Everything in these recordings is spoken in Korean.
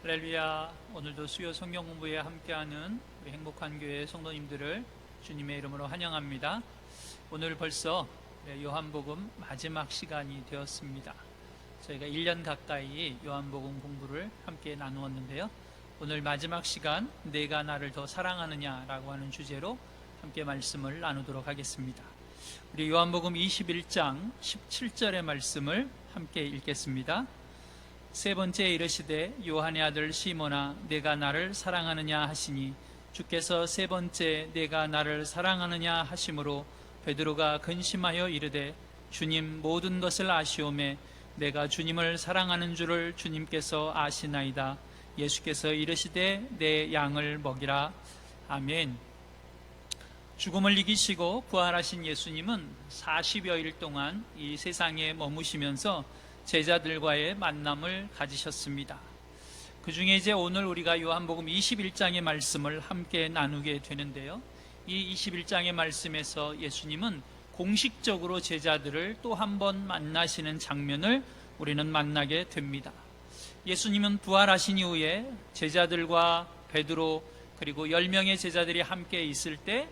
할렐루야. 오늘도 수요 성경 공부에 함께하는 우리 행복한 교회 성도님들을 주님의 이름으로 환영합니다. 오늘 벌써 요한복음 마지막 시간이 되었습니다. 저희가 1년 가까이 요한복음 공부를 함께 나누었는데요. 오늘 마지막 시간, 내가 나를 더 사랑하느냐라고 하는 주제로 함께 말씀을 나누도록 하겠습니다. 우리 요한복음 21장 17절의 말씀을 함께 읽겠습니다. 세 번째 이르시되 요한의 아들 시몬아 내가 나를 사랑하느냐 하시니 주께서 세 번째 내가 나를 사랑하느냐 하심으로 베드로가 근심하여 이르되 주님 모든 것을 아시오매 내가 주님을 사랑하는 줄을 주님께서 아시나이다. 예수께서 이르시되 내 양을 먹이라. 아멘. 죽음을 이기시고 부활하신 예수님은 40여일 동안 이 세상에 머무시면서 제자들과의 만남을 가지셨습니다. 그 중에 이제 오늘 우리가 요한복음 21장의 말씀을 함께 나누게 되는데요. 이 21장의 말씀에서 예수님은 공식적으로 제자들을 또 한 번 만나시는 장면을 우리는 만나게 됩니다. 예수님은 부활하신 이후에 제자들과 베드로 그리고 10명의 제자들이 함께 있을 때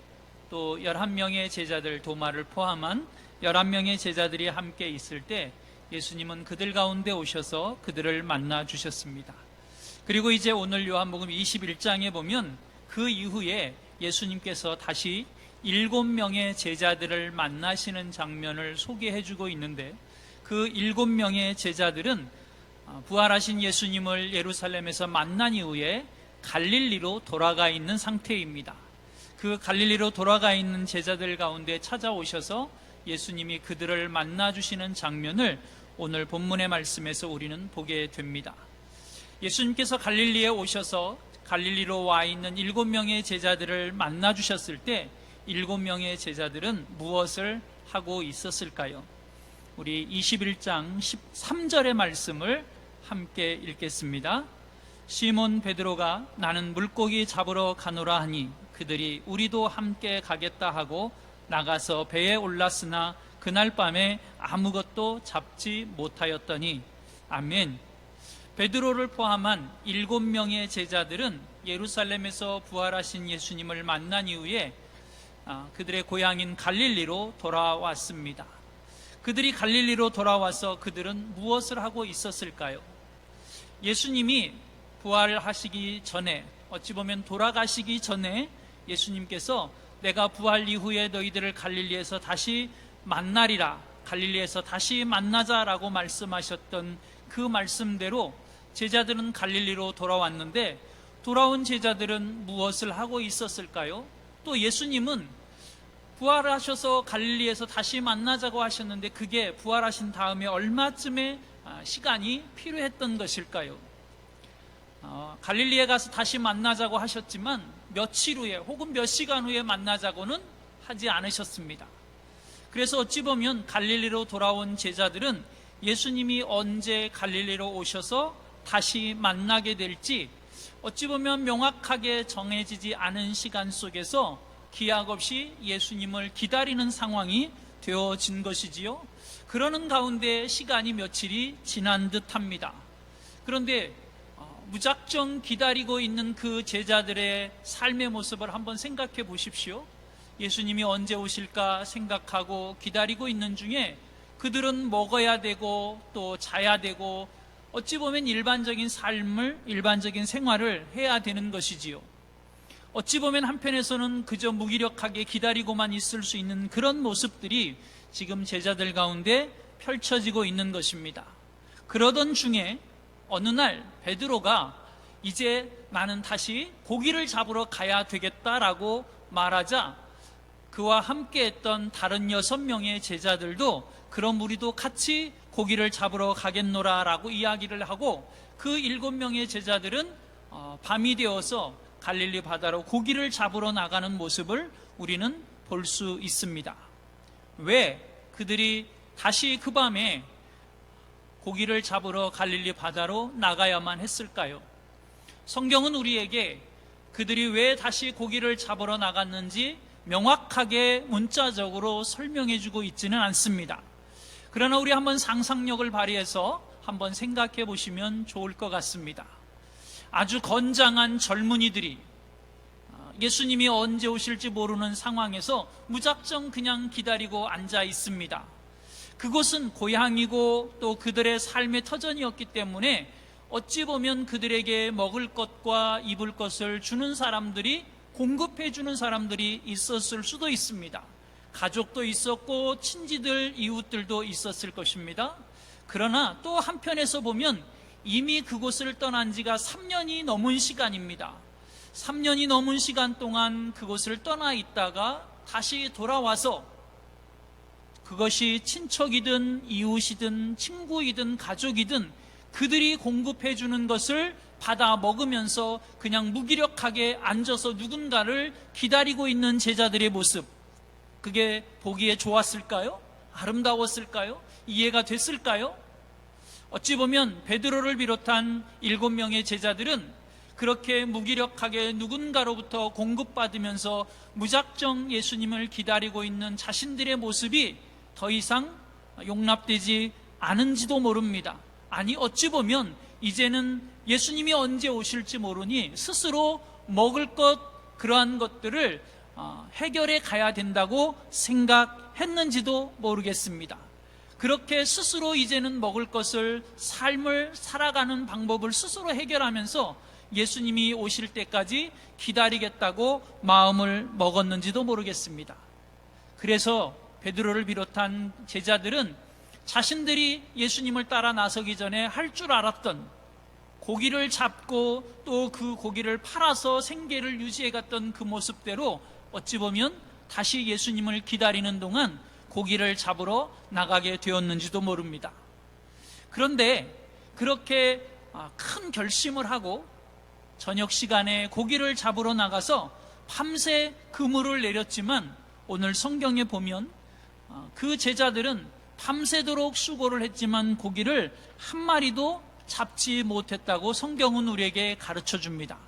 또 11명의 제자들 도마를 포함한 11명의 제자들이 함께 있을 때 예수님은 그들 가운데 오셔서 그들을 만나 주셨습니다. 그리고 이제 오늘 요한복음 21장에 보면 그 이후에 예수님께서 다시 7명의 제자들을 만나시는 장면을 소개해 주고 있는데 그 7명의 제자들은 부활하신 예수님을 예루살렘에서 만난 이후에 갈릴리로 돌아가 있는 상태입니다. 그 갈릴리로 돌아가 있는 제자들 가운데 찾아오셔서 예수님이 그들을 만나 주시는 장면을 오늘 본문의 말씀에서 우리는 보게 됩니다. 예수님께서 갈릴리에 오셔서 갈릴리로 와 있는 7명의 제자들을 만나 주셨을 때 7명의 제자들은 무엇을 하고 있었을까요? 우리 21장 13절의 말씀을 함께 읽겠습니다. 시몬 베드로가 나는 물고기 잡으러 가노라 하니 그들이 우리도 함께 가겠다 하고 나가서 배에 올랐으나 그날 밤에 아무것도 잡지 못하였더니. 아멘. 베드로를 포함한 7명의 제자들은 예루살렘에서 부활하신 예수님을 만난 이후에 그들의 고향인 갈릴리로 돌아왔습니다. 그들이 갈릴리로 돌아와서 그들은 무엇을 하고 있었을까요? 예수님이 부활하시기 전에, 어찌 보면 돌아가시기 전에 예수님께서 내가 부활 이후에 너희들을 갈릴리에서 다시 만나리라, 갈릴리에서 다시 만나자라고 말씀하셨던 그 말씀대로 제자들은 갈릴리로 돌아왔는데 돌아온 제자들은 무엇을 하고 있었을까요? 또 예수님은 부활하셔서 갈릴리에서 다시 만나자고 하셨는데 그게 부활하신 다음에 얼마쯤의 시간이 필요했던 것일까요? 갈릴리에 가서 다시 만나자고 하셨지만 며칠 후에 혹은 몇 시간 후에 만나자고는 하지 않으셨습니다. 그래서 어찌 보면 갈릴리로 돌아온 제자들은 예수님이 언제 갈릴리로 오셔서 다시 만나게 될지 어찌 보면 명확하게 정해지지 않은 시간 속에서 기약 없이 예수님을 기다리는 상황이 되어진 것이지요. 그러는 가운데 시간이 며칠이 지난 듯합니다. 그런데 무작정 기다리고 있는 그 제자들의 삶의 모습을 한번 생각해 보십시오. 예수님이 언제 오실까 생각하고 기다리고 있는 중에 그들은 먹어야 되고 또 자야 되고 어찌 보면 일반적인 생활을 해야 되는 것이지요. 어찌 보면 한편에서는 그저 무기력하게 기다리고만 있을 수 있는 그런 모습들이 지금 제자들 가운데 펼쳐지고 있는 것입니다. 그러던 중에 어느 날 베드로가 이제 나는 다시 고기를 잡으러 가야 되겠다라고 말하자 그와 함께 했던 다른 6명의 제자들도 그럼 우리도 같이 고기를 잡으러 가겠노라 라고 이야기를 하고 그 7명의 제자들은 밤이 되어서 갈릴리 바다로 고기를 잡으러 나가는 모습을 우리는 볼 수 있습니다. 왜 그들이 다시 그 밤에 고기를 잡으러 갈릴리 바다로 나가야만 했을까요? 성경은 우리에게 그들이 왜 다시 고기를 잡으러 나갔는지 명확하게 문자적으로 설명해 주고 있지는 않습니다. 그러나 우리 한번 상상력을 발휘해서 한번 생각해 보시면 좋을 것 같습니다. 아주 건장한 젊은이들이 예수님이 언제 오실지 모르는 상황에서 무작정 그냥 기다리고 앉아 있습니다. 그곳은 고향이고 또 그들의 삶의 터전이었기 때문에 어찌 보면 그들에게 먹을 것과 입을 것을 주는 사람들이, 공급해 주는 사람들이 있었을 수도 있습니다. 가족도 있었고 친지들, 이웃들도 있었을 것입니다. 그러나 또 한편에서 보면 이미 그곳을 떠난 지가 3년이 넘은 시간입니다. 3년이 넘은 시간 동안 그곳을 떠나 있다가 다시 돌아와서 그것이 친척이든 이웃이든 친구이든 가족이든 그들이 공급해 주는 것을 받아 먹으면서 그냥 무기력하게 앉아서 누군가를 기다리고 있는 제자들의 모습, 그게 보기에 좋았을까요? 아름다웠을까요? 이해가 됐을까요? 어찌 보면 베드로를 비롯한 7명의 제자들은 그렇게 무기력하게 누군가로부터 공급받으면서 무작정 예수님을 기다리고 있는 자신들의 모습이 더 이상 용납되지 않은지도 모릅니다. 아니, 어찌 보면 이제는 예수님이 언제 오실지 모르니 스스로 먹을 것, 그러한 것들을 해결해 가야 된다고 생각했는지도 모르겠습니다. 그렇게 스스로 이제는 먹을 것을, 삶을 살아가는 방법을 스스로 해결하면서 예수님이 오실 때까지 기다리겠다고 마음을 먹었는지도 모르겠습니다. 그래서 베드로를 비롯한 제자들은 자신들이 예수님을 따라 나서기 전에 할 줄 알았던, 고기를 잡고 또 그 고기를 팔아서 생계를 유지해갔던 그 모습대로 어찌 보면 다시 예수님을 기다리는 동안 고기를 잡으러 나가게 되었는지도 모릅니다. 그런데 그렇게 큰 결심을 하고 저녁 시간에 고기를 잡으러 나가서 밤새 그물을 내렸지만, 오늘 성경에 보면 그 제자들은 밤새도록 수고를 했지만 고기를 한 마리도 잡지 못했다고 성경은 우리에게 가르쳐 줍니다.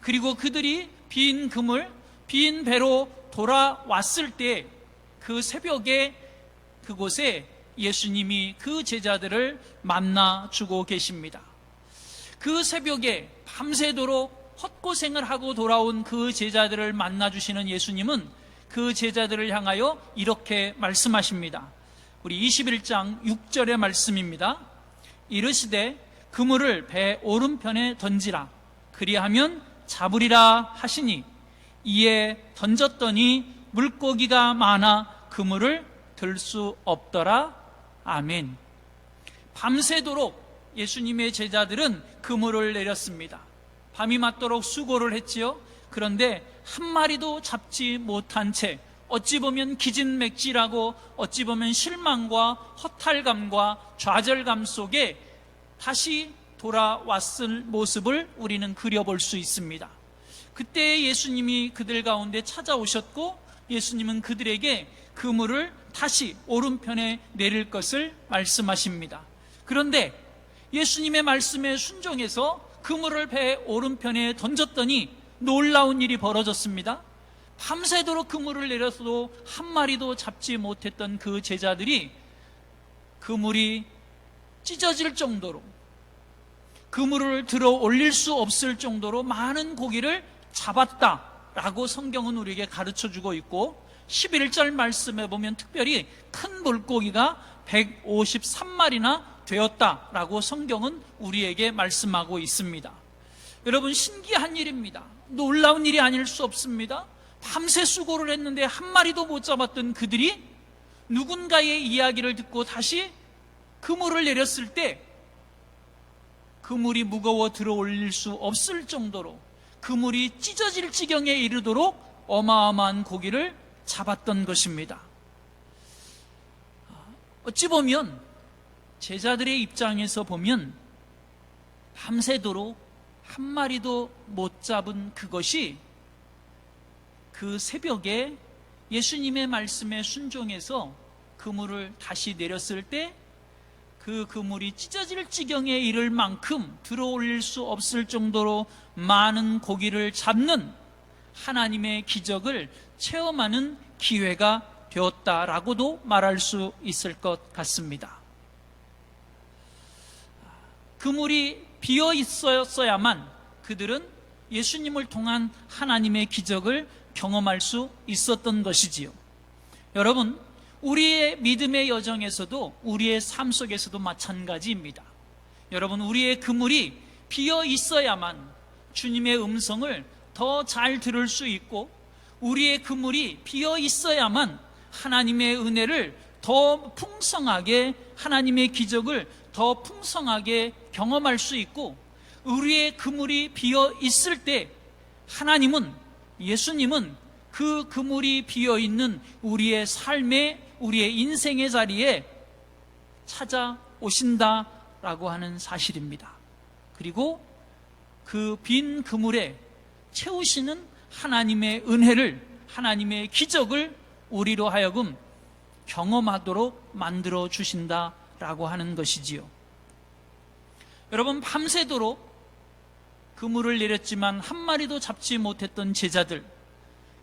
그리고 그들이 빈 그물, 빈 배로 돌아왔을 때 그 새벽에 그곳에 예수님이 그 제자들을 만나 주고 계십니다. 그 새벽에 밤새도록 헛고생을 하고 돌아온 그 제자들을 만나 주시는 예수님은 그 제자들을 향하여 이렇게 말씀하십니다. 우리 21장 6절의 말씀입니다. 이르시되 그물을 배 오른편에 던지라. 그리하면 잡으리라 하시니 이에 던졌더니 물고기가 많아 그물을 들 수 없더라. 아멘. 밤새도록 예수님의 제자들은 그물을 내렸습니다. 밤이 맞도록 수고를 했지요. 그런데 한 마리도 잡지 못한 채 어찌 보면 기진맥진하고 어찌 보면 실망과 허탈감과 좌절감 속에 다시 돌아왔을 모습을 우리는 그려볼 수 있습니다. 그때 예수님이 그들 가운데 찾아오셨고 예수님은 그들에게 그물을 다시 오른편에 내릴 것을 말씀하십니다. 그런데 예수님의 말씀에 순종해서 그물을 배 오른편에 던졌더니 놀라운 일이 벌어졌습니다. 밤새도록 그물을 내려서도 한 마리도 잡지 못했던 그 제자들이 그물이 찢어질 정도로, 그물을 들어 올릴 수 없을 정도로 많은 고기를 잡았다라고 성경은 우리에게 가르쳐주고 있고, 11절 말씀에 보면 특별히 큰 물고기가 153마리나 되었다라고 성경은 우리에게 말씀하고 있습니다. 여러분, 신기한 일입니다. 놀라운 일이 아닐 수 없습니다. 밤새 수고를 했는데 한 마리도 못 잡았던 그들이 누군가의 이야기를 듣고 다시 그물을 내렸을 때 그물이 무거워 들어 올릴 수 없을 정도로, 그물이 찢어질 지경에 이르도록 어마어마한 고기를 잡았던 것입니다. 어찌 보면 제자들의 입장에서 보면 밤새도록 한 마리도 못 잡은 그것이 그 새벽에 예수님의 말씀에 순종해서 그물을 다시 내렸을 때 그 그물이 찢어질 지경에 이를 만큼 들어 올릴 수 없을 정도로 많은 고기를 잡는 하나님의 기적을 체험하는 기회가 되었다라고도 말할 수 있을 것 같습니다. 그물이 비어 있었어야만 그들은 예수님을 통한 하나님의 기적을 경험할 수 있었던 것이지요. 여러분, 우리의 믿음의 여정에서도, 우리의 삶 속에서도 마찬가지입니다. 여러분, 우리의 그물이 비어 있어야만 주님의 음성을 더 잘 들을 수 있고, 우리의 그물이 비어 있어야만 하나님의 은혜를 더 풍성하게, 하나님의 기적을 더 풍성하게 경험할 수 있고, 우리의 그물이 비어 있을 때 하나님은, 예수님은 그 그물이 비어 있는 우리의 삶에, 우리의 인생의 자리에 찾아오신다라고 하는 사실입니다. 그리고 그 빈 그물에 채우시는 하나님의 은혜를, 하나님의 기적을 우리로 하여금 경험하도록 만들어 주신다라고 하는 것이지요. 여러분, 밤새도록 그물을 내렸지만 한 마리도 잡지 못했던 제자들,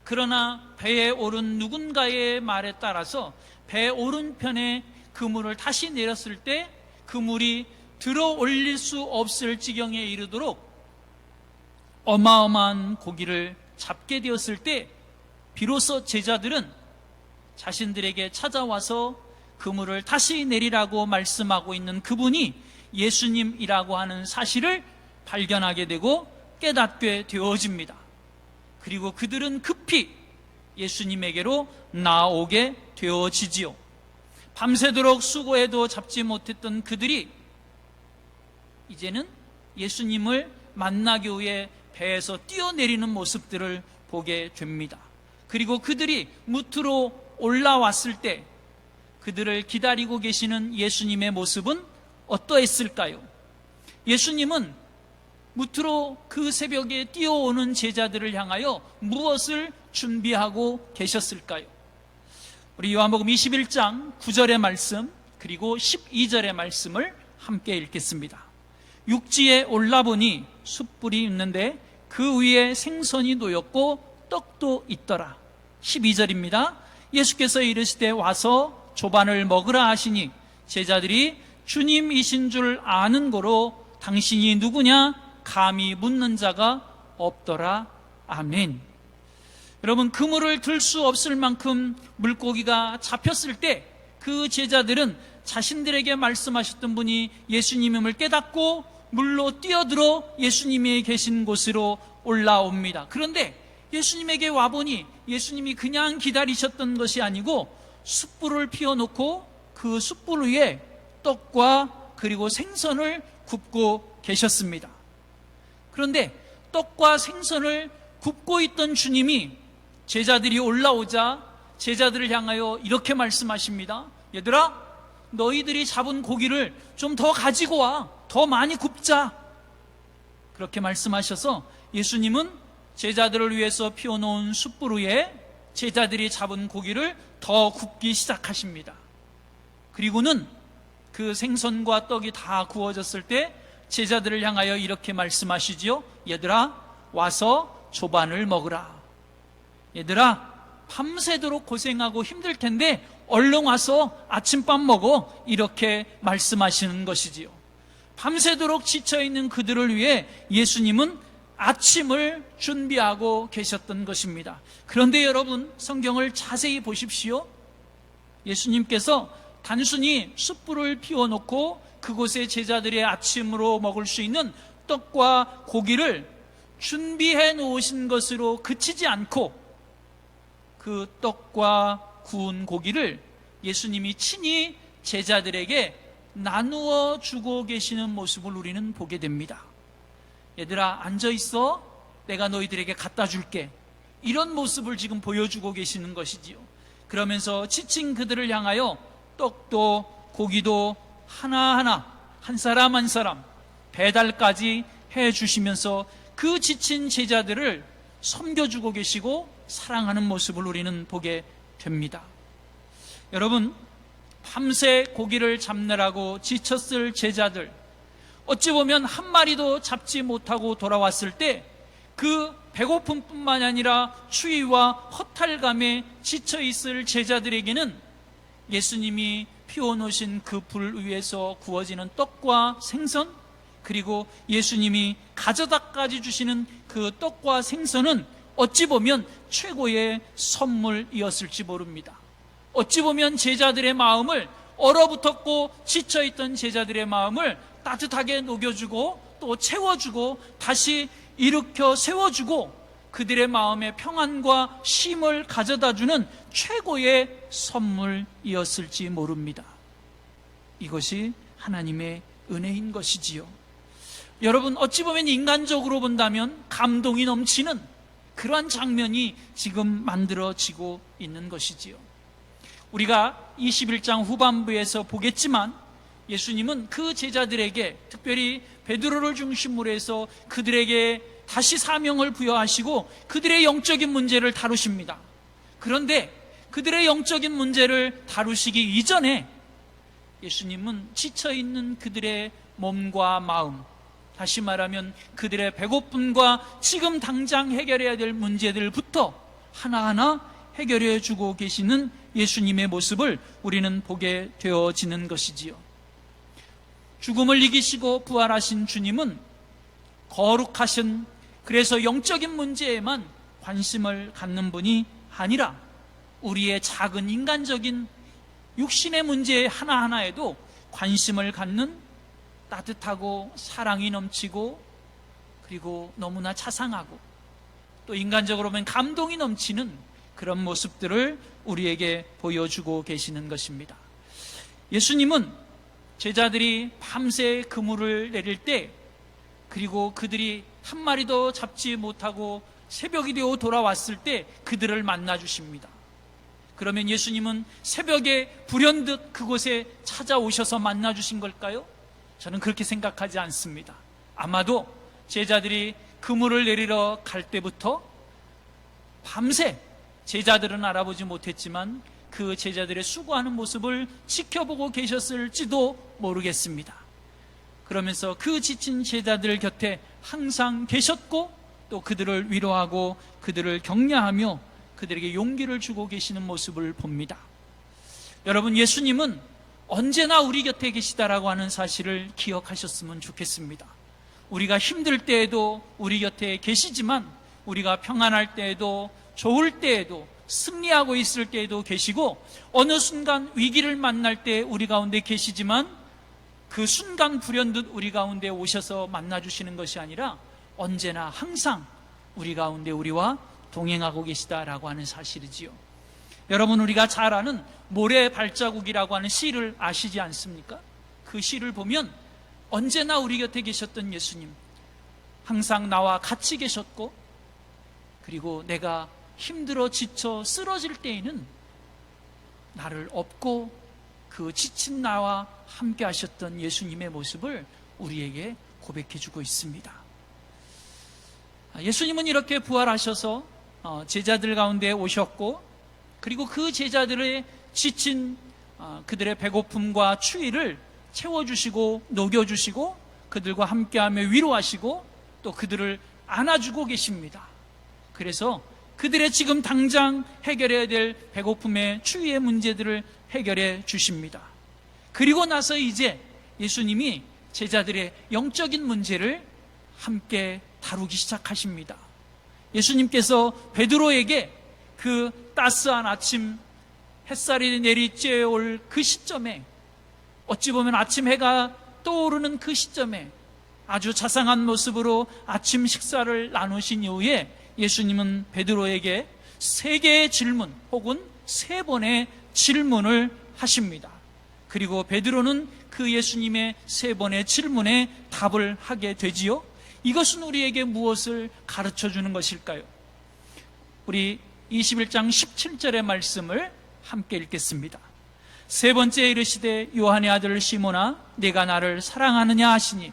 그러나 배에 오른 누군가의 말에 따라서 배 오른편에 그물을 다시 내렸을 때 그물이 들어 올릴 수 없을 지경에 이르도록 어마어마한 고기를 잡게 되었을 때 비로소 제자들은 자신들에게 찾아와서 그물을 다시 내리라고 말씀하고 있는 그분이 예수님이라고 하는 사실을 발견하게 되고 깨닫게 되어집니다. 그리고 그들은 급히 예수님에게로 나오게 되어지지요. 밤새도록 수고해도 잡지 못했던 그들이 이제는 예수님을 만나기 위해 배에서 뛰어내리는 모습들을 보게 됩니다. 그리고 그들이 무트로 올라왔을 때 그들을 기다리고 계시는 예수님의 모습은 어떠했을까요? 예수님은 무트로 그 새벽에 뛰어오는 제자들을 향하여 무엇을 준비하고 계셨을까요? 우리 요한복음 21장 9절의 말씀 그리고 12절의 말씀을 함께 읽겠습니다. 육지에 올라보니 숯불이 있는데 그 위에 생선이 놓였고 떡도 있더라. 12절입니다. 예수께서 이르시되 와서 조반을 먹으라 하시니 제자들이 주님이신 줄 아는 고로 당신이 누구냐 감히 묻는 자가 없더라. 아멘. 여러분, 그물을 들 수 없을 만큼 물고기가 잡혔을 때 그 제자들은 자신들에게 말씀하셨던 분이 예수님임을 깨닫고 물로 뛰어들어 예수님이 계신 곳으로 올라옵니다. 그런데 예수님에게 와보니 예수님이 그냥 기다리셨던 것이 아니고 숯불을 피워놓고 그 숯불 위에 떡과 그리고 생선을 굽고 계셨습니다. 그런데 떡과 생선을 굽고 있던 주님이 제자들이 올라오자 제자들을 향하여 이렇게 말씀하십니다. 얘들아, 너희들이 잡은 고기를 좀 더 가지고 와. 더 많이 굽자. 그렇게 말씀하셔서 예수님은 제자들을 위해서 피워놓은 숯불 위에 제자들이 잡은 고기를 더 굽기 시작하십니다. 그리고는 그 생선과 떡이 다 구워졌을 때 제자들을 향하여 이렇게 말씀하시지요. 얘들아, 와서 조반을 먹으라. 얘들아, 밤새도록 고생하고 힘들 텐데 얼른 와서 아침밥 먹어. 이렇게 말씀하시는 것이지요. 밤새도록 지쳐있는 그들을 위해 예수님은 아침을 준비하고 계셨던 것입니다. 그런데 여러분, 성경을 자세히 보십시오. 예수님께서 단순히 숯불을 피워놓고 그곳에 제자들의 아침으로 먹을 수 있는 떡과 고기를 준비해 놓으신 것으로 그치지 않고 그 떡과 구운 고기를 예수님이 친히 제자들에게 나누어 주고 계시는 모습을 우리는 보게 됩니다. 얘들아, 앉아있어. 내가 너희들에게 갖다 줄게. 이런 모습을 지금 보여주고 계시는 것이지요. 그러면서 지친 그들을 향하여 떡도 고기도 하나하나 한 사람 한 사람 배달까지 해주시면서 그 지친 제자들을 섬겨주고 계시고 사랑하는 모습을 우리는 보게 됩니다. 여러분, 밤새 고기를 잡느라고 지쳤을 제자들, 어찌 보면 한 마리도 잡지 못하고 돌아왔을 때 그 배고픔뿐만 아니라 추위와 허탈감에 지쳐있을 제자들에게는 예수님이 피워놓으신 그 불 위에서 구워지는 떡과 생선, 그리고 예수님이 가져다까지 주시는 그 떡과 생선은 어찌 보면 최고의 선물이었을지 모릅니다. 어찌 보면 제자들의 마음을, 얼어붙었고 지쳐있던 제자들의 마음을 따뜻하게 녹여주고 또 채워주고 다시 일으켜 세워주고 그들의 마음에 평안과 쉼을 가져다주는 최고의 선물이었을지 모릅니다. 이것이 하나님의 은혜인 것이지요. 여러분, 어찌 보면 인간적으로 본다면 감동이 넘치는 그러한 장면이 지금 만들어지고 있는 것이지요. 우리가 21장 후반부에서 보겠지만 예수님은 그 제자들에게, 특별히 베드로를 중심으로 해서 그들에게 다시 사명을 부여하시고 그들의 영적인 문제를 다루십니다. 그런데 그들의 영적인 문제를 다루시기 이전에 예수님은 지쳐있는 그들의 몸과 마음, 다시 말하면 그들의 배고픔과 지금 당장 해결해야 될 문제들부터 하나하나 해결해 주고 계시는 예수님의 모습을 우리는 보게 되어지는 것이지요. 죽음을 이기시고 부활하신 주님은 거룩하신, 그래서 영적인 문제에만 관심을 갖는 분이 아니라 우리의 작은 인간적인 육신의 문제 하나하나에도 관심을 갖는 따뜻하고 사랑이 넘치고 그리고 너무나 자상하고 또 인간적으로 보면 감동이 넘치는 그런 모습들을 우리에게 보여주고 계시는 것입니다. 예수님은 제자들이 밤새 그물을 내릴 때, 그리고 그들이 한 마리도 잡지 못하고 새벽이 되어 돌아왔을 때 그들을 만나 주십니다. 그러면 예수님은 새벽에 불현듯 그곳에 찾아오셔서 만나 주신 걸까요? 저는 그렇게 생각하지 않습니다. 아마도 제자들이 그물을 내리러 갈 때부터 밤새, 제자들은 알아보지 못했지만 그 제자들의 수고하는 모습을 지켜보고 계셨을지도 모르겠습니다. 그러면서 그 지친 제자들 곁에 항상 계셨고 또 그들을 위로하고 그들을 격려하며 그들에게 용기를 주고 계시는 모습을 봅니다. 여러분, 예수님은 언제나 우리 곁에 계시다라고 하는 사실을 기억하셨으면 좋겠습니다. 우리가 힘들 때에도 우리 곁에 계시지만 우리가 평안할 때에도 좋을 때에도 승리하고 있을 때에도 계시고 어느 순간 위기를 만날 때 우리 가운데 계시지만 그 순간 불현듯 우리 가운데 오셔서 만나주시는 것이 아니라 언제나 항상 우리 가운데 우리와 동행하고 계시다라고 하는 사실이지요. 여러분, 우리가 잘 아는 모래 발자국이라고 하는 시를 아시지 않습니까? 그 시를 보면 언제나 우리 곁에 계셨던 예수님, 항상 나와 같이 계셨고 그리고 내가 힘들어 지쳐 쓰러질 때에는 나를 업고 그 지친 나와 함께 하셨던 예수님의 모습을 우리에게 고백해주고 있습니다. 예수님은 이렇게 부활하셔서 제자들 가운데 오셨고 그리고 그 제자들의 지친 그들의 배고픔과 추위를 채워주시고 녹여주시고 그들과 함께하며 위로하시고 또 그들을 안아주고 계십니다. 그래서 그들의 지금 당장 해결해야 될 배고픔의 추위의 문제들을 해결해 주십니다. 그리고 나서 이제 예수님이 제자들의 영적인 문제를 함께 다루기 시작하십니다. 예수님께서 베드로에게 그 따스한 아침 햇살이 내리쬐올 그 시점에, 어찌 보면 아침 해가 떠오르는 그 시점에 아주 자상한 모습으로 아침 식사를 나누신 이후에 예수님은 베드로에게 3개의 질문 혹은 3번의 질문을 하십니다. 그리고 베드로는 그 예수님의 3번의 질문에 답을 하게 되지요. 이것은 우리에게 무엇을 가르쳐 주는 것일까요? 우리 21장 17절의 말씀을 함께 읽겠습니다. 3번째 이르시되 요한의 아들 시몬아 네가 나를 사랑하느냐 하시니,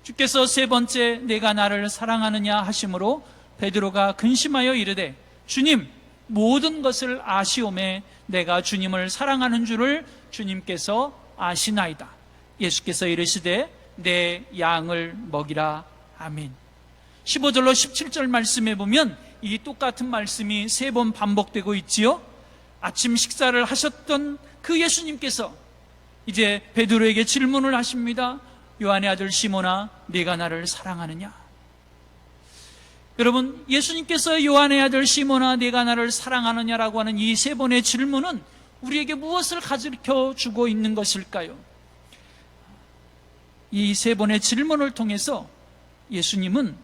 주께서 3번째 내가 나를 사랑하느냐 하심으로 베드로가 근심하여 이르되 주님, 모든 것을 아시오매 내가 주님을 사랑하는 줄을 주님께서 아시나이다. 예수께서 이르시되 내 양을 먹이라. 아멘. 15절로 17절 말씀에 보면 이 똑같은 말씀이 3번 반복되고 있지요. 아침 식사를 하셨던 그 예수님께서 이제 베드로에게 질문을 하십니다. 요한의 아들 시몬아, 네가 나를 사랑하느냐? 여러분, 예수님께서 요한의 아들 시몬아, 네가 나를 사랑하느냐라고 하는 이 세 번의 질문은 우리에게 무엇을 가르쳐 주고 있는 것일까요? 이 세 번의 질문을 통해서 예수님은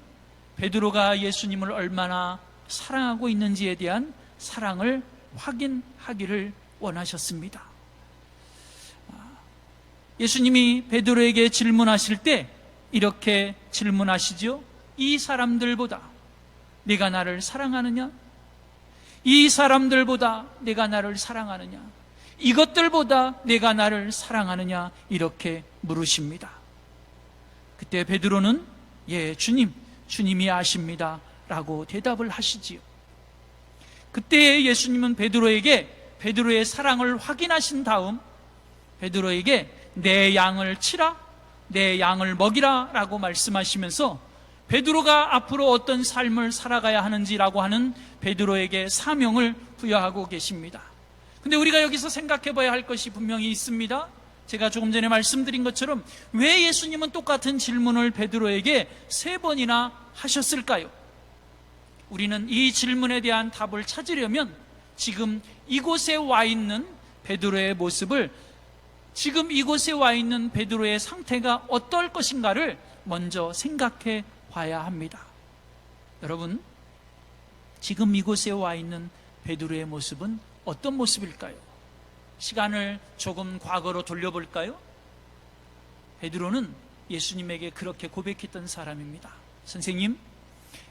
베드로가 예수님을 얼마나 사랑하고 있는지에 대한 사랑을 확인하기를 원하셨습니다. 예수님이 베드로에게 질문하실 때 이렇게 질문하시죠. 이 사람들보다 네가 나를 사랑하느냐? 이 사람들보다 내가 나를 사랑하느냐? 이것들보다 내가 나를 사랑하느냐? 이렇게 물으십니다. 그때 베드로는 예, 주님이 아십니다 라고 대답을 하시지요. 그때 예수님은 베드로의 사랑을 확인하신 다음 베드로에게 내 양을 치라, 내 양을 먹이라 라고 말씀하시면서 베드로가 앞으로 어떤 삶을 살아가야 하는지라고 하는 베드로에게 사명을 부여하고 계십니다. 근데 우리가 여기서 생각해 봐야 할 것이 분명히 있습니다. 제가 조금 전에 말씀드린 것처럼 왜 예수님은 똑같은 질문을 베드로에게 세 번이나 하셨을까요? 우리는 이 질문에 대한 답을 찾으려면 지금 이곳에 와 있는 베드로의 모습을, 지금 이곳에 와 있는 베드로의 상태가 어떨 것인가를 먼저 생각해 봐야 합니다. 여러분, 지금 이곳에 와 있는 베드로의 모습은 어떤 모습일까요? 시간을 조금 과거로 돌려볼까요? 베드로는 예수님에게 그렇게 고백했던 사람입니다. 선생님,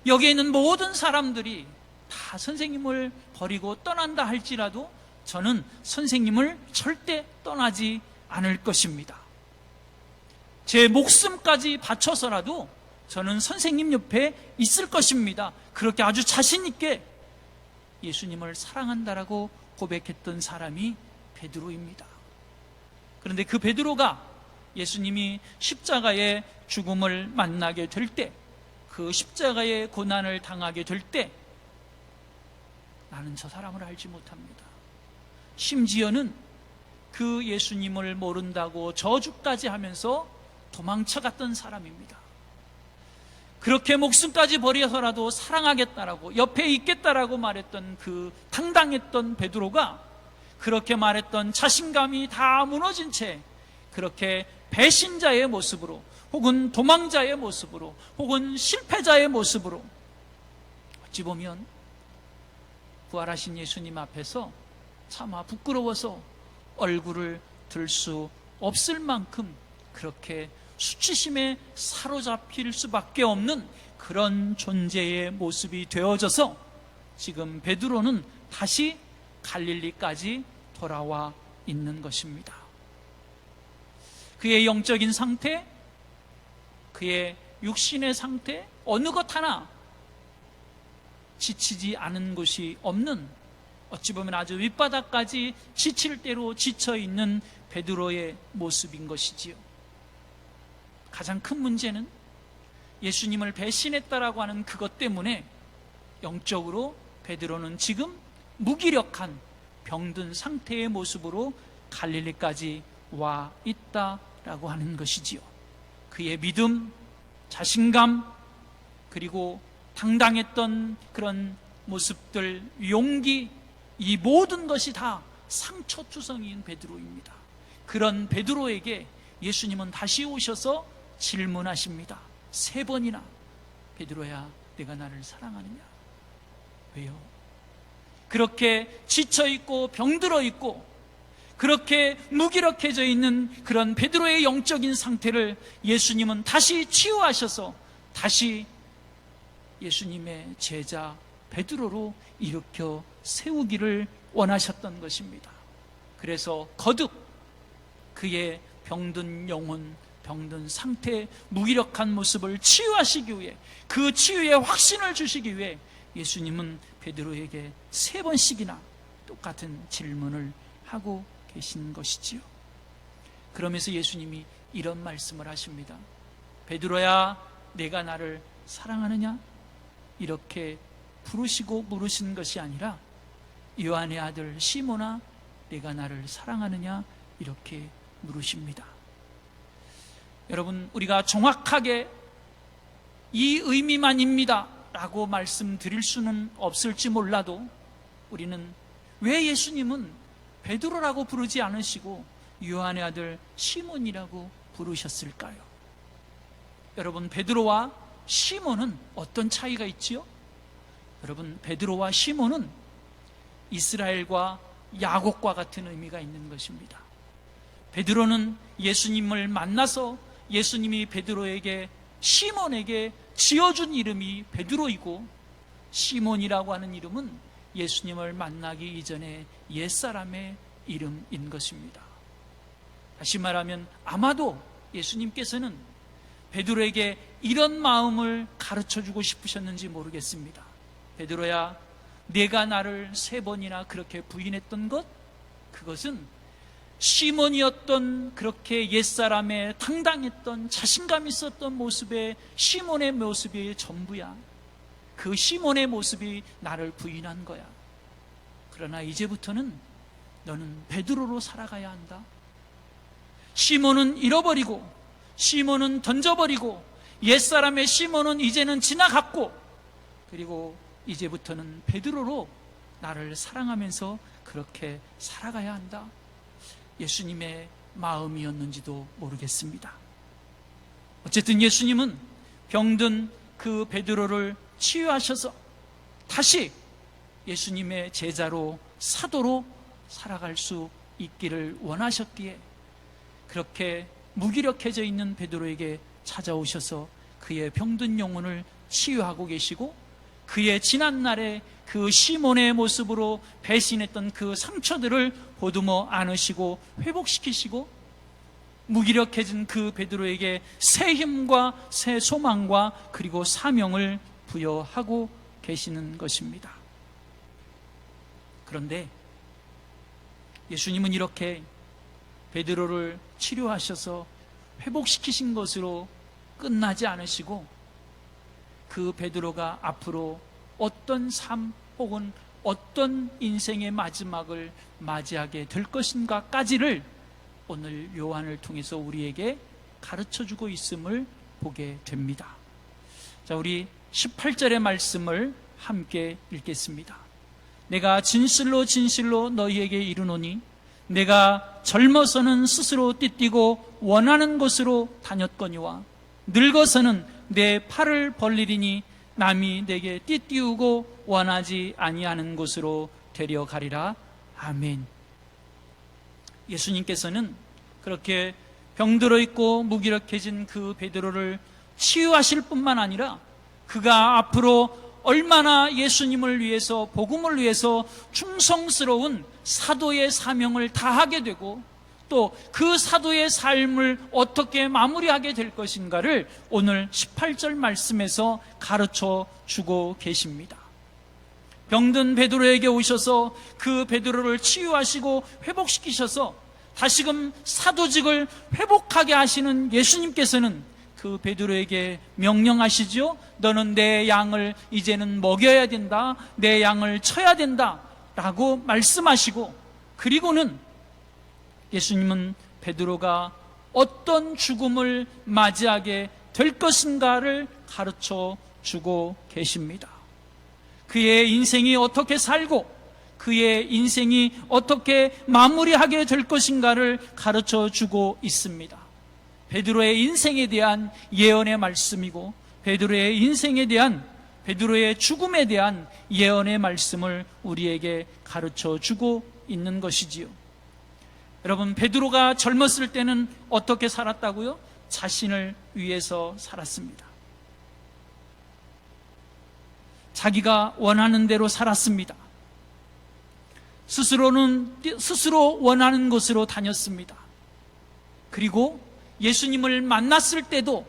여기에 있는 모든 사람들이 다 선생님을 버리고 떠난다 할지라도 저는 선생님을 절대 떠나지 않을 것입니다. 제 목숨까지 바쳐서라도 저는 선생님 옆에 있을 것입니다. 그렇게 아주 자신 있게 예수님을 사랑한다라고 고백했던 사람이 베드로입니다. 그런데 그 베드로가 예수님이 십자가의 죽음을 만나게 될 때, 그 십자가의 고난을 당하게 될 때 나는 저 사람을 알지 못합니다. 심지어는 그 예수님을 모른다고 저주까지 하면서 도망쳐갔던 사람입니다. 그렇게 목숨까지 버려서라도 사랑하겠다라고, 옆에 있겠다라고 말했던 그 당당했던 베드로가 그렇게 말했던 자신감이 다 무너진 채 그렇게 배신자의 모습으로, 혹은 도망자의 모습으로, 혹은 실패자의 모습으로, 어찌 보면 부활하신 예수님 앞에서 차마 부끄러워서 얼굴을 들 수 없을 만큼 그렇게 수치심에 사로잡힐 수밖에 없는 그런 존재의 모습이 되어져서 지금 베드로는 다시 갈릴리까지 돌아와 있는 것입니다. 그의 영적인 상태, 그의 육신의 상태, 어느 것 하나 지치지 않은 곳이 없는, 어찌 보면 아주 밑바닥까지 지칠 대로 지쳐있는 베드로의 모습인 것이지요. 가장 큰 문제는 예수님을 배신했다라고 하는 그것 때문에 영적으로 베드로는 지금 무기력한 병든 상태의 모습으로 갈릴리까지 와 있다라고 하는 것이지요. 그의 믿음, 자신감, 그리고 당당했던 그런 모습들, 용기, 이 모든 것이 다 상처투성이인 베드로입니다. 그런 베드로에게 예수님은 다시 오셔서 질문하십니다. 세 번이나, 베드로야, 내가 나를 사랑하느냐? 왜요? 그렇게 지쳐있고 병들어있고 그렇게 무기력해져 있는 그런 베드로의 영적인 상태를 예수님은 다시 치유하셔서 다시 예수님의 제자 베드로로 일으켜 세우기를 원하셨던 것입니다. 그래서 거듭 그의 병든 영혼, 병든 상태, 무기력한 모습을 치유하시기 위해, 그 치유의 확신을 주시기 위해 예수님은 베드로에게 세 번씩이나 똑같은 질문을 하고 계신 것이지요. 그러면서 예수님이 이런 말씀을 하십니다. 베드로야, 내가 나를 사랑하느냐? 이렇게 부르시고 물으신 것이 아니라 요한의 아들 시몬아, 내가 나를 사랑하느냐? 이렇게 물으십니다. 여러분, 우리가 정확하게 이 의미만입니다 라고 말씀드릴 수는 없을지 몰라도 우리는 왜 예수님은 베드로라고 부르지 않으시고 요한의 아들 시몬이라고 부르셨을까요? 여러분, 베드로와 시몬은 어떤 차이가 있지요? 여러분, 베드로와 시몬은 이스라엘과 야곱과 같은 의미가 있는 것입니다. 베드로는 예수님을 만나서 예수님이 베드로에게, 시몬에게 지어준 이름이 베드로이고, 시몬이라고 하는 이름은 예수님을 만나기 이전에 옛사람의 이름인 것입니다. 다시 말하면 아마도 예수님께서는 베드로에게 이런 마음을 가르쳐주고 싶으셨는지 모르겠습니다. 베드로야, 내가 나를 3번이나 그렇게 부인했던 것, 그것은 시몬이었던 그렇게 옛사람의 당당했던 자신감 있었던 모습의 시몬의 모습이 전부야. 그 시몬의 모습이 나를 부인한 거야. 그러나 이제부터는 너는 베드로로 살아가야 한다. 시몬은 잃어버리고, 시몬은 던져버리고, 옛사람의 시몬은 이제는 지나갔고, 그리고 이제부터는 베드로로 나를 사랑하면서 그렇게 살아가야 한다. 예수님의 마음이었는지도 모르겠습니다. 어쨌든 예수님은 병든 그 베드로를 치유하셔서 다시 예수님의 제자로, 사도로 살아갈 수 있기를 원하셨기에 그렇게 무기력해져 있는 베드로에게 찾아오셔서 그의 병든 영혼을 치유하고 계시고, 그의 지난날에 그 시몬의 모습으로 배신했던 그 상처들을 보듬어 안으시고 회복시키시고, 무기력해진 그 베드로에게 새 힘과 새 소망과 그리고 사명을 부여하고 계시는 것입니다. 그런데 예수님은 이렇게 베드로를 치료하셔서 회복시키신 것으로 끝나지 않으시고, 그 베드로가 앞으로 어떤 삶 혹은 어떤 인생의 마지막을 맞이하게 될 것인가까지를 오늘 요한을 통해서 우리에게 가르쳐주고 있음을 보게 됩니다. 자, 우리 18절의 말씀을 함께 읽겠습니다. 내가 진실로 진실로 너희에게 이르노니 내가 젊어서는 스스로 띠뛰고 원하는 곳으로 다녔거니와 늙어서는 내 팔을 벌리리니 남이 내게 띠띠우고 원하지 아니하는 곳으로 데려가리라. 아멘. 예수님께서는 그렇게 병들어 있고 무기력해진 그 베드로를 치유하실 뿐만 아니라 그가 앞으로 얼마나 예수님을 위해서, 복음을 위해서 충성스러운 사도의 사명을 다하게 되고 또 그 사도의 삶을 어떻게 마무리하게 될 것인가를 오늘 18절 말씀에서 가르쳐 주고 계십니다. 병든 베드로에게 오셔서 그 베드로를 치유하시고 회복시키셔서 다시금 사도직을 회복하게 하시는 예수님께서는 그 베드로에게 명령하시죠. 너는 내 양을 이제는 먹여야 된다. 내 양을 쳐야 된다. 라고 말씀하시고, 그리고는 예수님은 베드로가 어떤 죽음을 맞이하게 될 것인가를 가르쳐 주고 계십니다. 그의 인생이 어떻게 살고 그의 인생이 어떻게 마무리하게 될 것인가를 가르쳐 주고 있습니다. 베드로의 인생에 대한 예언의 말씀이고 베드로의 인생에 대한, 베드로의 죽음에 대한 예언의 말씀을 우리에게 가르쳐 주고 있는 것이지요. 여러분, 베드로가 젊었을 때는 어떻게 살았다고요? 자신을 위해서 살았습니다. 자기가 원하는 대로 살았습니다. 스스로 원하는 곳으로 다녔습니다. 그리고 예수님을 만났을 때도,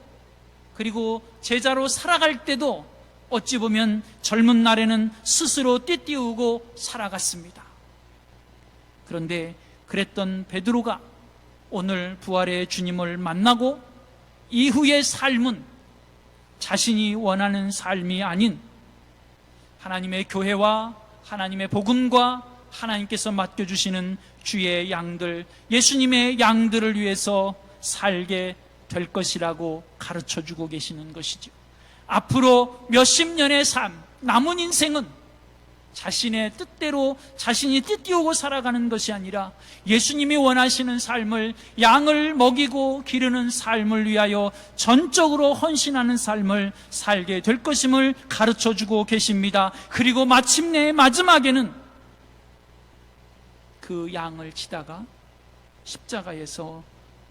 그리고 제자로 살아갈 때도 어찌 보면 젊은 날에는 스스로 띠띠우고 살아갔습니다. 그런데 그랬던 베드로가 오늘 부활의 주님을 만나고 이후의 삶은 자신이 원하는 삶이 아닌 하나님의 교회와 하나님의 복음과 하나님께서 맡겨주시는 주의 양들, 예수님의 양들을 위해서 살게 될 것이라고 가르쳐주고 계시는 것이죠. 앞으로 몇십 년의 삶, 남은 인생은 자신의 뜻대로 자신이 띠띠우고 살아가는 것이 아니라 예수님이 원하시는 삶을, 양을 먹이고 기르는 삶을 위하여 전적으로 헌신하는 삶을 살게 될 것임을 가르쳐주고 계십니다. 그리고 마침내 마지막에는 그 양을 치다가 십자가에서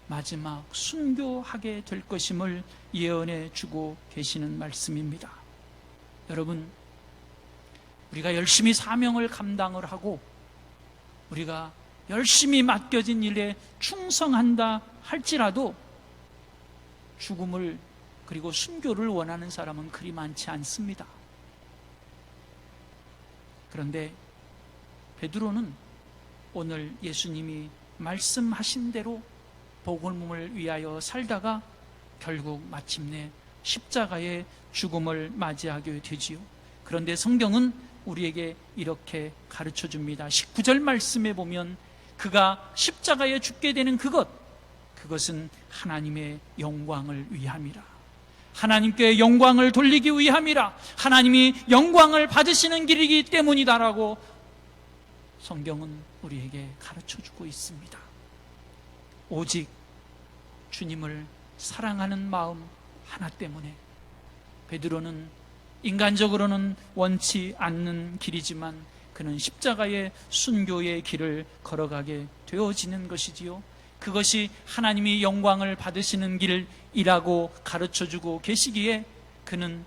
마지막 순교하게 될 것임을 예언해 주고 계시는 말씀입니다. 여러분, 우리가 열심히 사명을 감당을 하고 우리가 열심히 맡겨진 일에 충성한다 할지라도 죽음을 그리고 순교를 원하는 사람은 그리 많지 않습니다. 그런데 베드로는 오늘 예수님이 말씀하신 대로 복음을 위하여 살다가 결국 마침내 십자가의 죽음을 맞이하게 되지요. 그런데 성경은 우리에게 이렇게 가르쳐 줍니다. 19절 말씀에 보면 그가 십자가에 죽게 되는 그것은 하나님의 영광을 위함이라. 하나님께 영광을 돌리기 위함이라. 하나님이 영광을 받으시는 길이기 때문이다라고 성경은 우리에게 가르쳐 주고 있습니다. 오직 주님을 사랑하는 마음 하나 때문에 베드로는 인간적으로는 원치 않는 길이지만 그는 십자가의 순교의 길을 걸어가게 되어지는 것이지요. 그것이 하나님이 영광을 받으시는 길이라고 가르쳐주고 계시기에 그는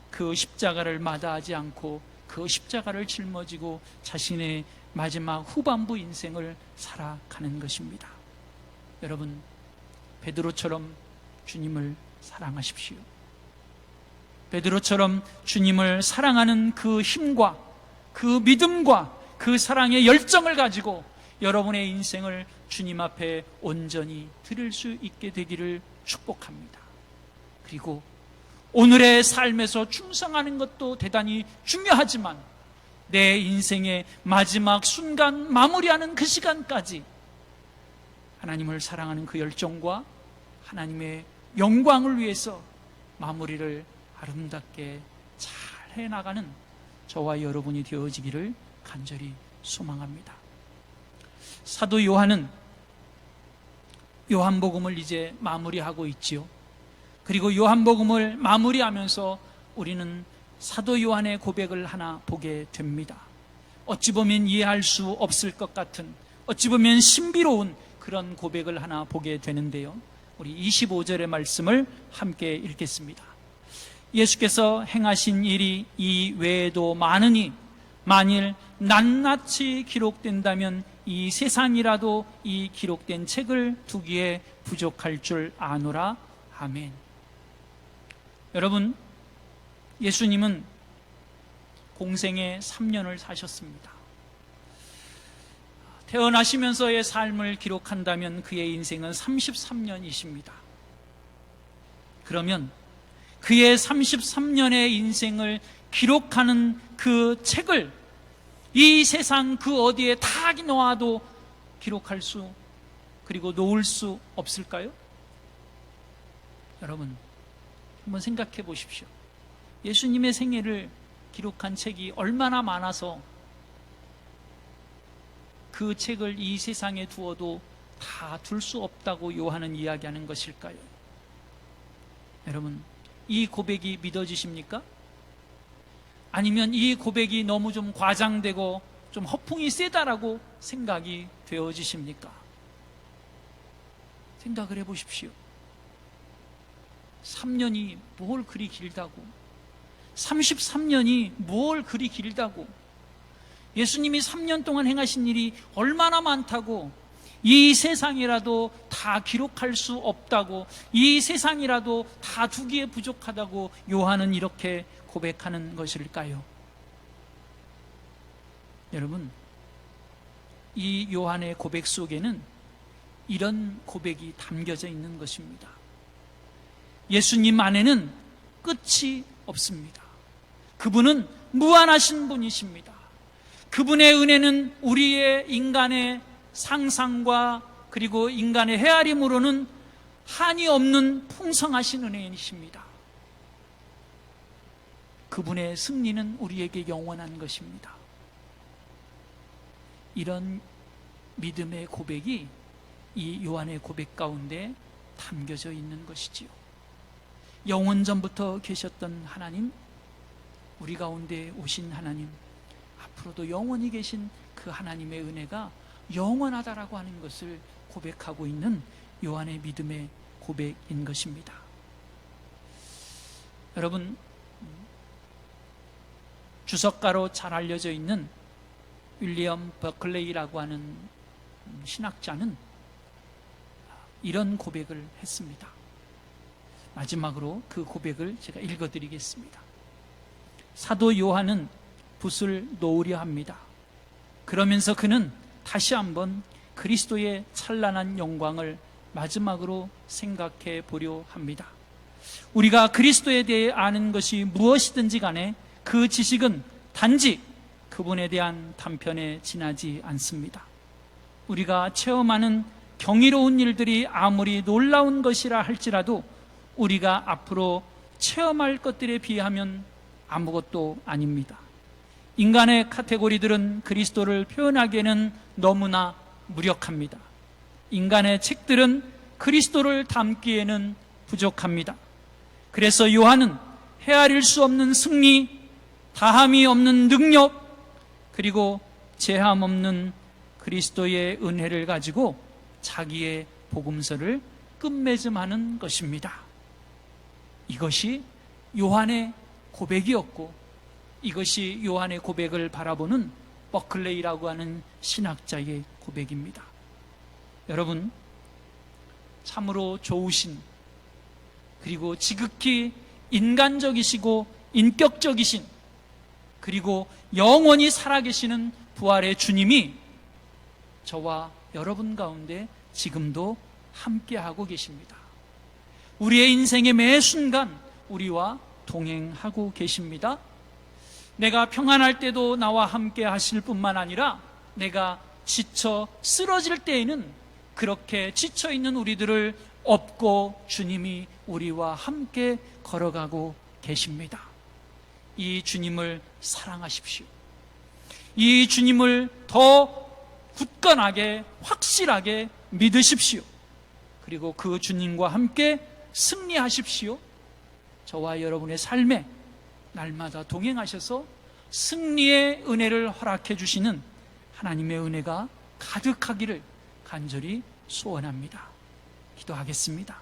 그 십자가를 마다하지 않고 그 십자가를 짊어지고 자신의 마지막 후반부 인생을 살아가는 것입니다. 여러분, 베드로처럼 주님을 사랑하십시오. 베드로처럼 주님을 사랑하는 그 힘과 그 믿음과 그 사랑의 열정을 가지고 여러분의 인생을 주님 앞에 온전히 드릴 수 있게 되기를 축복합니다. 그리고 오늘의 삶에서 충성하는 것도 대단히 중요하지만 내 인생의 마지막 순간 마무리하는 그 시간까지 하나님을 사랑하는 그 열정과 하나님의 영광을 위해서 마무리를 아름답게 잘 해나가는 저와 여러분이 되어지기를 간절히 소망합니다. 사도 요한은 요한복음을 이제 마무리하고 있지요. 그리고 요한복음을 마무리하면서 우리는 사도 요한의 고백을 하나 보게 됩니다. 어찌 보면 이해할 수 없을 것 같은, 어찌 보면 신비로운 그런 고백을 하나 보게 되는데요. 우리 25절의 말씀을 함께 읽겠습니다. 예수께서 행하신 일이 이 외에도 많으니 만일 낱낱이 기록된다면 이 세상이라도 이 기록된 책을 두기에 부족할 줄 아노라. 아멘. 여러분, 예수님은 공생에 3년을 사셨습니다. 태어나시면서의 삶을 기록한다면 그의 인생은 33년이십니다. 그러면 그의 33년의 인생을 기록하는 그 책을 이 세상 그 어디에 다 놓아도 기록할 수 그리고 놓을 수 없을까요? 여러분, 한번 생각해 보십시오. 예수님의 생애를 기록한 책이 얼마나 많아서 그 책을 이 세상에 두어도 다 둘 수 없다고 요한은 이야기하는 것일까요? 여러분, 이 고백이 믿어지십니까? 아니면 이 고백이 너무 좀 과장되고 좀 허풍이 세다라고 생각이 되어지십니까? 생각을 해보십시오. 3년이 뭘 그리 길다고, 33년이 뭘 그리 길다고, 예수님이 3년 동안 행하신 일이 얼마나 많다고, 이 세상이라도 다 기록할 수 없다고, 이 세상이라도 다 두기에 부족하다고 요한은 이렇게 고백하는 것일까요? 여러분, 이 요한의 고백 속에는 이런 고백이 담겨져 있는 것입니다. 예수님 안에는 끝이 없습니다. 그분은 무한하신 분이십니다. 그분의 은혜는 우리의 인간의 상상과 그리고 인간의 헤아림으로는 한이 없는 풍성하신 은혜이십니다. 그분의 승리는 우리에게 영원한 것입니다. 이런 믿음의 고백이 이 요한의 고백 가운데 담겨져 있는 것이지요. 영원전부터 계셨던 하나님, 우리 가운데 오신 하나님, 앞으로도 영원히 계신 그 하나님의 은혜가 영원하다라고 하는 것을 고백하고 있는 요한의 믿음의 고백인 것입니다. 여러분, 주석가로 잘 알려져 있는 윌리엄 버클레이라고 하는 신학자는 이런 고백을 했습니다. 마지막으로 그 고백을 제가 읽어드리겠습니다. 사도 요한은 붓을 놓으려 합니다. 그러면서 그는 다시 한번 그리스도의 찬란한 영광을 마지막으로 생각해 보려 합니다. 우리가 그리스도에 대해 아는 것이 무엇이든지 간에 그 지식은 단지 그분에 대한 단편에 지나지 않습니다. 우리가 체험하는 경이로운 일들이 아무리 놀라운 것이라 할지라도 우리가 앞으로 체험할 것들에 비하면 아무것도 아닙니다. 인간의 카테고리들은 그리스도를 표현하기에는 너무나 무력합니다. 인간의 책들은 그리스도를 담기에는 부족합니다. 그래서 요한은 헤아릴 수 없는 승리, 다함이 없는 능력, 그리고 제함 없는 그리스도의 은혜를 가지고 자기의 복음서를 끝맺음하는 것입니다. 이것이 요한의 고백이었고, 이것이 요한의 고백을 바라보는 버클레이라고 하는 신학자의 고백입니다. 여러분, 참으로 좋으신, 그리고 지극히 인간적이시고 인격적이신, 그리고 영원히 살아계시는 부활의 주님이 저와 여러분 가운데 지금도 함께하고 계십니다. 우리의 인생의 매 순간 우리와 동행하고 계십니다. 내가 평안할 때도 나와 함께 하실 뿐만 아니라 내가 지쳐 쓰러질 때에는 그렇게 지쳐있는 우리들을 업고 주님이 우리와 함께 걸어가고 계십니다. 이 주님을 사랑하십시오. 이 주님을 더 굳건하게 확실하게 믿으십시오. 그리고 그 주님과 함께 승리하십시오. 저와 여러분의 삶에 날마다 동행하셔서 승리의 은혜를 허락해 주시는 하나님의 은혜가 가득하기를 간절히 소원합니다. 기도하겠습니다.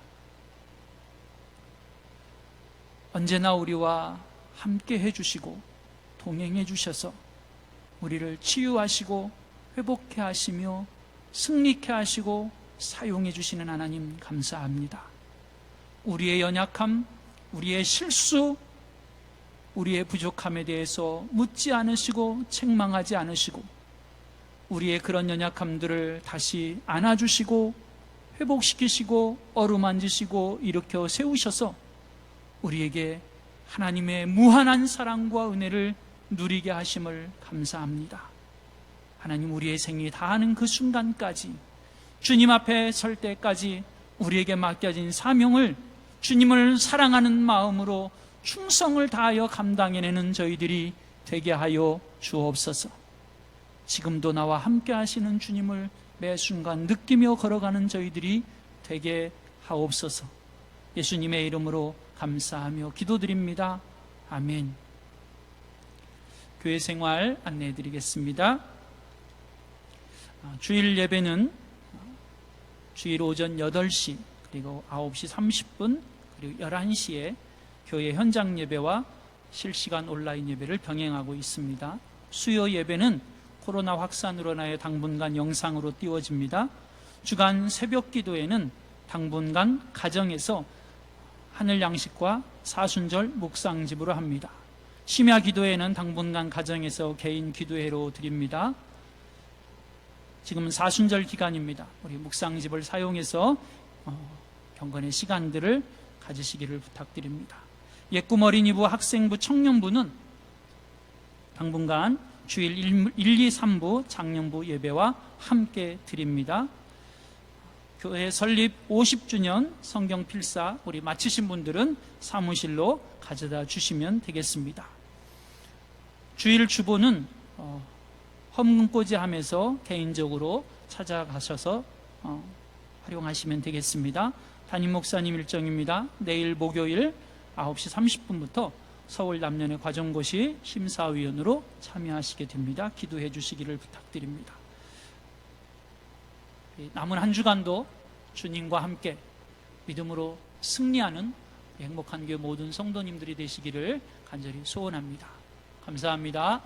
언제나 우리와 함께 해주시고 동행해 주셔서 우리를 치유하시고 회복해 하시며 승리케 하시고 사용해 주시는 하나님 감사합니다. 우리의 연약함, 우리의 실수, 우리의 부족함에 대해서 묻지 않으시고 책망하지 않으시고 우리의 그런 연약함들을 다시 안아주시고 회복시키시고 어루만지시고 일으켜 세우셔서 우리에게 하나님의 무한한 사랑과 은혜를 누리게 하심을 감사합니다. 하나님, 우리의 생이 다하는 그 순간까지 주님 앞에 설 때까지 우리에게 맡겨진 사명을 주님을 사랑하는 마음으로 충성을 다하여 감당해내는 저희들이 되게 하여 주옵소서. 지금도 나와 함께 하시는 주님을 매 순간 느끼며 걸어가는 저희들이 되게 하옵소서. 예수님의 이름으로 감사하며 기도드립니다. 아멘. 교회 생활 안내해 드리겠습니다. 주일 예배는 주일 오전 8시 그리고 9시 30분 그리고 11시에 교회 현장 예배와 실시간 온라인 예배를 병행하고 있습니다. 수요 예배는 코로나 확산으로 인하여 당분간 영상으로 띄워집니다. 주간 새벽 기도에는 당분간 가정에서 하늘 양식과 사순절 묵상집으로 합니다. 심야 기도에는 당분간 가정에서 개인 기도회로 드립니다. 지금은 사순절 기간입니다. 우리 묵상집을 사용해서 경건의 시간들을 가지시기를 부탁드립니다. 예꿈 어린이부, 학생부, 청년부는 당분간 주일 1, 2, 3부 장년부 예배와 함께 드립니다. 교회 설립 50주년 성경 필사 우리 마치신 분들은 사무실로 가져다 주시면 되겠습니다. 주일 주보는 헌금꽂이함에서 개인적으로 찾아가셔서 활용하시면 되겠습니다. 담임 목사님 일정입니다. 내일 목요일 9시 30분부터 서울 남년의 과정고시 심사위원으로 참여하시게 됩니다. 기도해 주시기를 부탁드립니다. 남은 한 주간도 주님과 함께 믿음으로 승리하는 행복한 교회 모든 성도님들이 되시기를 간절히 소원합니다. 감사합니다.